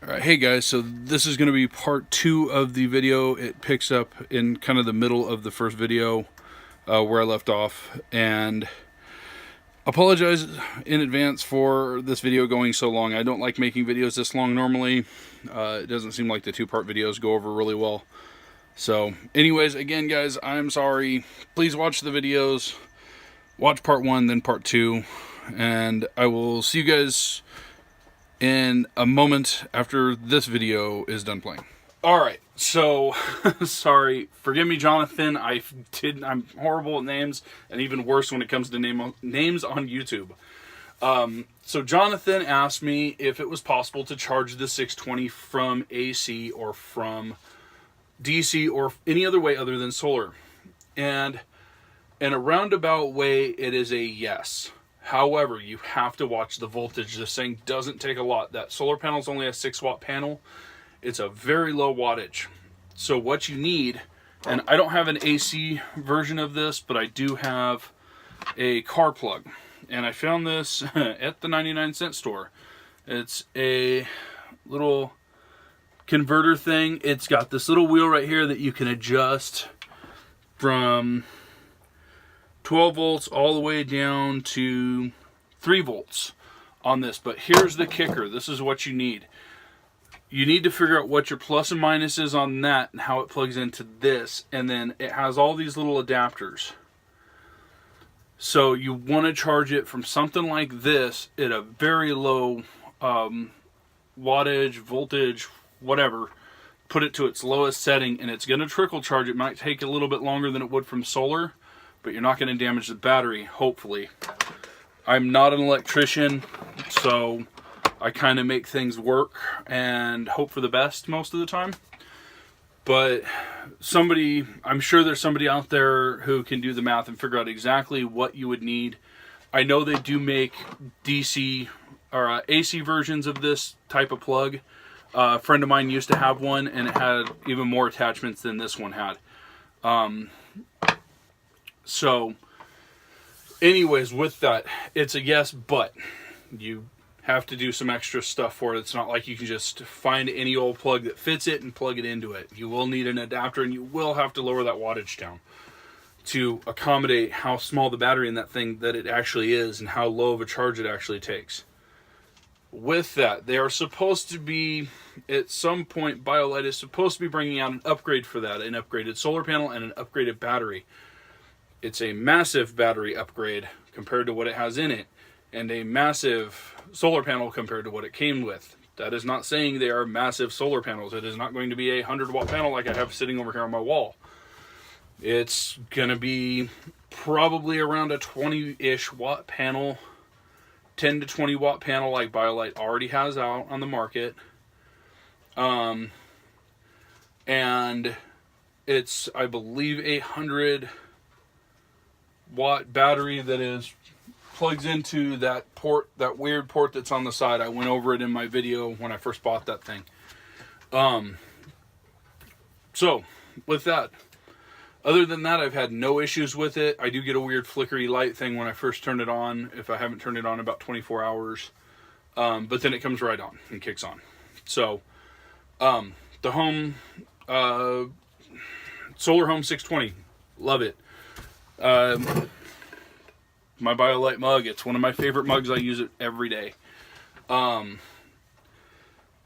Alright, hey guys, so this is going to be part 2 of the video. It picks up in kind of the middle of the first video where I left off, and apologize in advance for this video going so long. I don't like making videos this long normally. It doesn't seem like the 2-part videos go over really well. So anyways, again guys, I'm sorry. Please watch the videos. Watch part 1, then part 2, and I will see you guys in a moment after this video is done playing. Alright, so sorry, forgive me Jonathan, I'm horrible at names, and even worse when it comes to names on YouTube. So Jonathan asked me if it was possible to charge the 620 from AC or from DC or any other way other than solar. And in a roundabout way, it is a yes. However, you have to watch the voltage. This thing doesn't take a lot. That solar panel is only a 6-watt panel. It's a very low wattage. So what you need, and I don't have an AC version of this, but I do have a car plug. And I found this at the 99-cent store. It's a little converter thing. It's got this little wheel right here that you can adjust from 12 volts all the way down to 3 volts on this. But here's the kicker. This is what you need. You need to figure out what your plus and minus is on that and how it plugs into this. And then it has all these little adapters. So you want to charge it from something like this at a very low wattage, voltage, whatever. Put it to its lowest setting and it's going to trickle charge. It might take a little bit longer than it would from solar, but you're not going to damage the battery, hopefully. I'm not an electrician, so I kind of make things work and hope for the best most of the time. But I'm sure there's somebody out there who can do the math and figure out exactly what you would need. I know they do make DC or AC versions of this type of plug. A friend of mine used to have one, and it had even more attachments than this one had. So, anyways, with that, it's a yes, but you have to do some extra stuff for it. It's not like you can just find any old plug that fits it and plug it into it. You will need an adapter, and you will have to lower that wattage down to accommodate how small the battery in that thing that it actually is and how low of a charge it actually takes. With that, they are supposed to be, at some point, Biolite is supposed to be bringing out an upgrade for that, an upgraded solar panel and an upgraded battery. It's a massive battery upgrade compared to what it has in it, and a massive solar panel compared to what it came with. That is not saying they are massive solar panels. It is not going to be a 100-watt panel like I have sitting over here on my wall. It's going to be probably around a 20-ish watt panel, 10 to 20 watt panel like Biolite already has out on the market. And it's, I believe, a 100-watt battery that plugs into that port, that weird port that's on the side. I went over it in my video when I first bought that thing. So with that, other than that, I've had no issues with it. I do get a weird flickery light thing when I first turn it on, if I haven't turned it on about 24 hours. But then it comes right on and kicks on. So, the home, Solar Home 620, love it. My Biolite mug, it's one of my favorite mugs. I use it every day.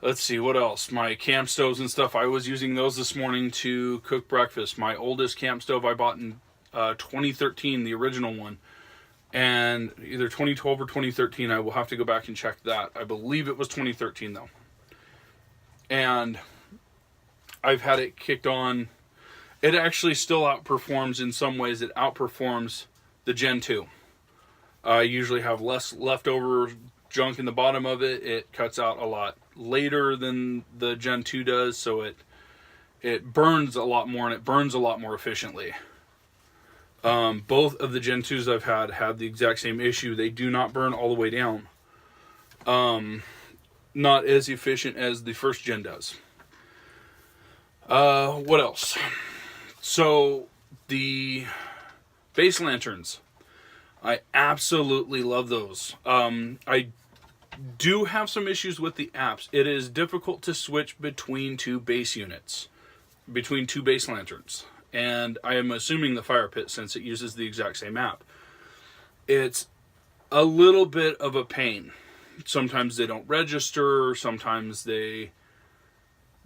Let's see, what else? My camp stoves and stuff, I was using those this morning to cook breakfast. My oldest camp stove I bought in 2013, the original one. And either 2012 or 2013, I will have to go back and check that. I believe it was 2013 though. And I've had it kicked on. It actually still outperforms in some ways. It outperforms the Gen 2. I usually have less leftover junk in the bottom of it. It cuts out a lot later than the Gen 2 does, so it burns a lot more, and it burns a lot more efficiently. Both of the Gen 2s I've had the exact same issue. They do not burn all the way down. Not as efficient as the first gen does. What else? So the base lanterns, I absolutely love those. I do have some issues with the apps. It is difficult to switch between two base units, between two base lanterns. And I am assuming the fire pit, since it uses the exact same app. It's a little bit of a pain. Sometimes they don't register, sometimes they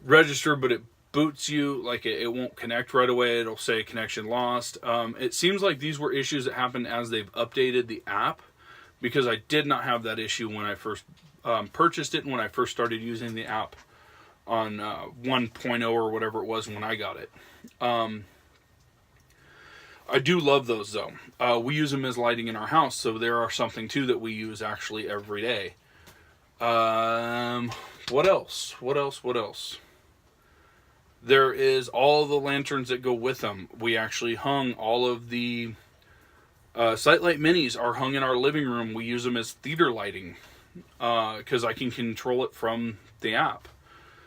register, but it boots you, like it won't connect right away. It'll say connection lost. It seems like these were issues that happened as they've updated the app, because I did not have that issue when I first purchased it and when I first started using the app on 1.0 or whatever it was when I got it. I do love those though. We use them as lighting in our house, so there are something too that we use actually every day. What else? There is all the lanterns that go with them. We actually hung all of the Sightlight Minis are hung in our living room. We use them as theater lighting because I can control it from the app.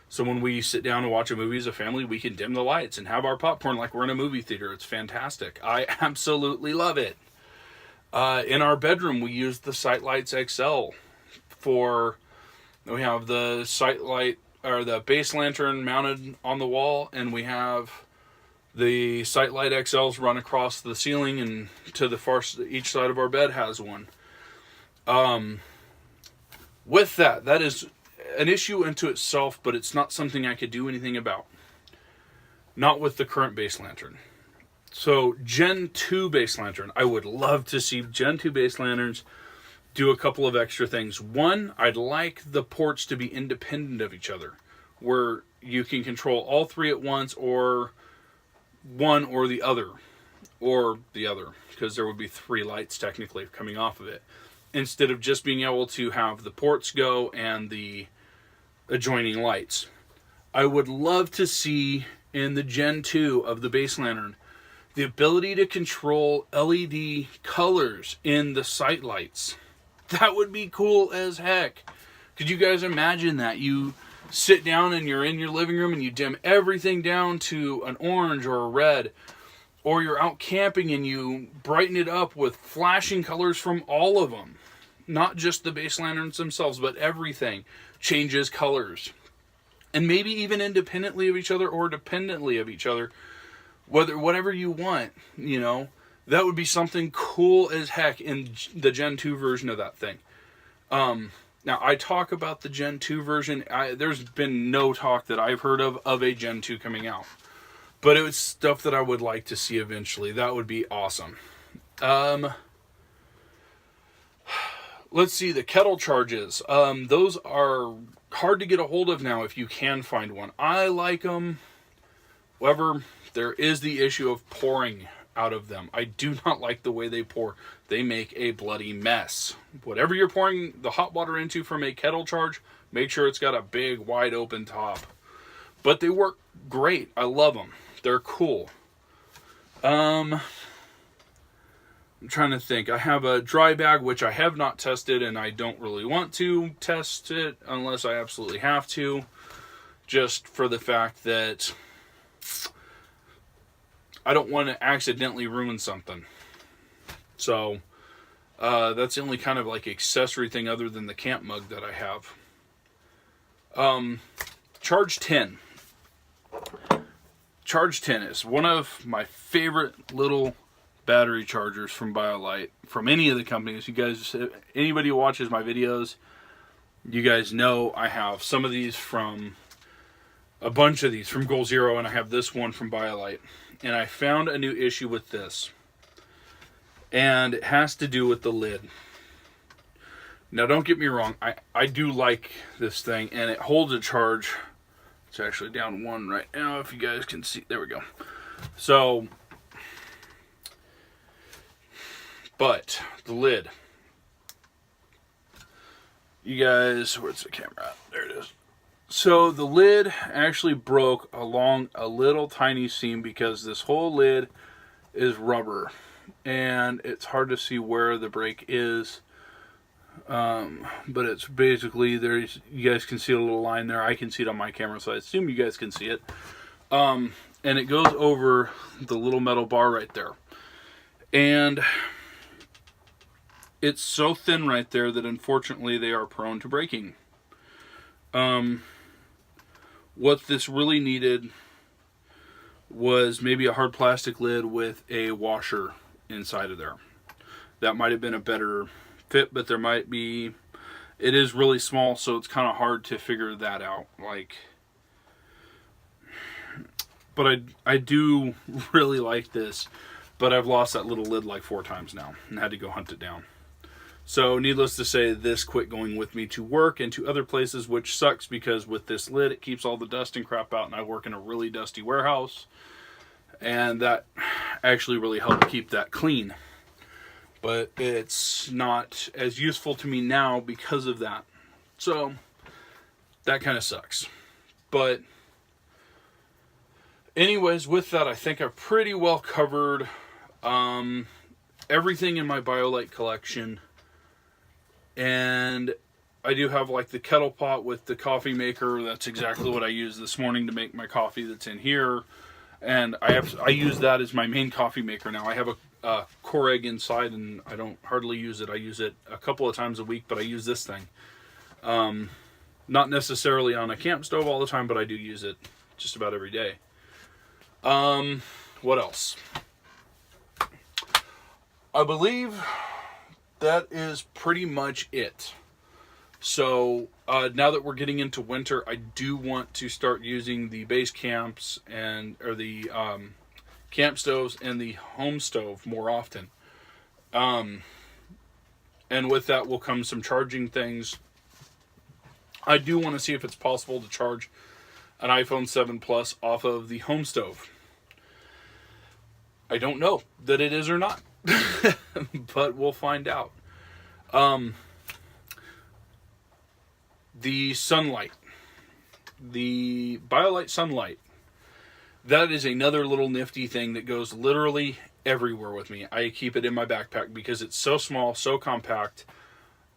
So when we sit down and watch a movie as a family, we can dim the lights and have our popcorn like we're in a movie theater. It's fantastic. I absolutely love it. In our bedroom, we use the Sightlights XL we have the Sightlight, or the base lantern mounted on the wall, and we have the Sightlight XLs run across the ceiling, and to each side of our bed has one. With that is an issue unto itself, but it's not something I could do anything about. Not with the current base lantern. So Gen 2 base lantern, I would love to see Gen 2 base lanterns do a couple of extra things. One, I'd like the ports to be independent of each other, where you can control all three at once, or one or the other, because there would be three lights technically coming off of it, instead of just being able to have the ports go and the adjoining lights. I would love to see in the Gen 2 of the base lantern the ability to control LED colors in the sight lights. That would be cool as heck. Could you guys imagine that? You sit down and you're in your living room and you dim everything down to an orange or a red, or you're out camping and you brighten it up with flashing colors from all of them. Not just the base lanterns themselves, but everything changes colors. And maybe even independently of each other or dependently of each other. Whatever you want, that would be something cool as heck in the Gen 2 version of that thing. Now, I talk about the Gen 2 version. There's been no talk that I've heard of a Gen 2 coming out. But it was stuff that I would like to see eventually. That would be awesome. Let's see, the kettle charges. Those are hard to get a hold of now if you can find one. I like them. However, there is the issue of pouring out of them. I do not like the way they pour. They make a bloody mess. Whatever you're pouring the hot water into from a kettle charge, make sure it's got a big, wide open top. But they work great. I love them. They're cool. I'm trying to think. I have a dry bag, which I have not tested, and I don't really want to test it unless I absolutely have to. Just for the fact that I don't want to accidentally ruin something. So, that's the only kind of like accessory thing other than the camp mug that I have. Charge 10. Charge 10 is one of my favorite little battery chargers from Biolite, from any of the companies. You guys, anybody who watches my videos, you guys know I have some of these from, a bunch of these from Goal Zero, and I have this one from Biolite. And I found a new issue with this. And it has to do with the lid. Now, don't get me wrong. I do like this thing, and it holds a charge. It's actually down one right now, if you guys can see. There we go. So, but the lid. You guys, where's the camera at? There it is. So the lid actually broke along a little tiny seam because this whole lid is rubber. And it's hard to see where the break is. But it's basically, you guys can see a little line there. I can see it on my camera, so I assume you guys can see it. And it goes over the little metal bar right there. And it's so thin right there that unfortunately they are prone to breaking. What this really needed was maybe a hard plastic lid with a washer inside of there. That might have been a better fit, but there might be, it is really small, so it's kind of hard to figure that out. Like, but I do really like this, but I've lost that little lid like 4 times now and had to go hunt it down. So needless to say, this quit going with me to work and to other places, which sucks because with this lid, it keeps all the dust and crap out, and I work in a really dusty warehouse, and that actually really helped keep that clean. But it's not as useful to me now because of that. So that kind of sucks. But anyways, with that, I think I've pretty well covered everything in my Biolite collection. And I do have like the kettle pot with the coffee maker. That's exactly what I used this morning to make my coffee that's in here. And I use that as my main coffee maker now. I have a core egg inside, and I don't hardly use it. I use it a couple of times a week, but I use this thing. Not necessarily on a camp stove all the time, but I do use it just about every day. What else? I believe that is pretty much it. So now that we're getting into winter, I do want to start using the base camps or the camp stoves and the home stove more often. And with that will come some charging things. I do want to see if it's possible to charge an iPhone 7 Plus off of the home stove. I don't know that it is or not, but we'll find out. The sunlight, the Biolite sunlight, that is another little nifty thing that goes literally everywhere with me. I keep it in my backpack because it's so small, so compact.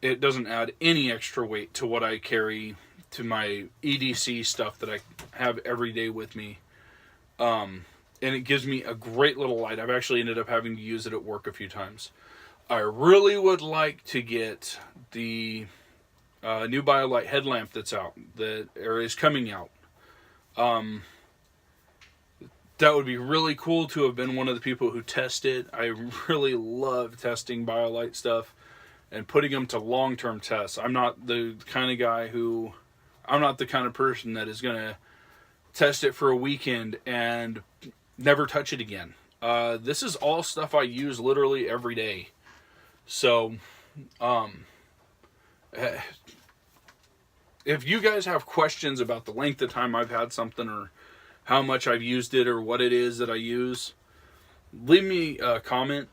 It doesn't add any extra weight to what I carry, to my EDC stuff that I have every day with me. And it gives me a great little light. I've actually ended up having to use it at work a few times. I really would like to get the new Biolite headlamp that's out, or is coming out. That would be really cool to have been one of the people who test it. I really love testing Biolite stuff and putting them to long-term tests. I'm not the kind of person that is going to test it for a weekend and never touch it again. This is all stuff I use literally every day. So, if you guys have questions about the length of time I've had something, or how much I've used it, or what it is that I use, leave me a comment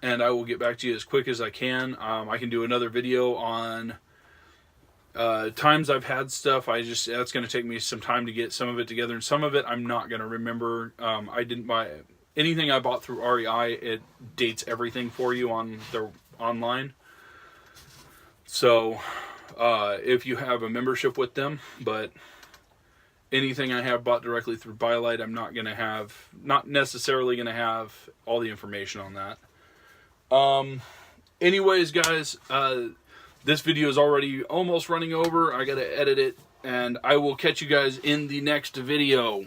and I will get back to you as quick as I can. I can do another video on times I've had stuff. That's going to take me some time to get some of it together, and some of it I'm not going to remember. I didn't buy anything I bought through REI. It dates everything for you on their online. So if you have a membership with them, but anything I have bought directly through Biolite, I'm not necessarily going to have all the information on that. Anyways, guys, this video is already almost running over. I got to edit it, and I will catch you guys in the next video.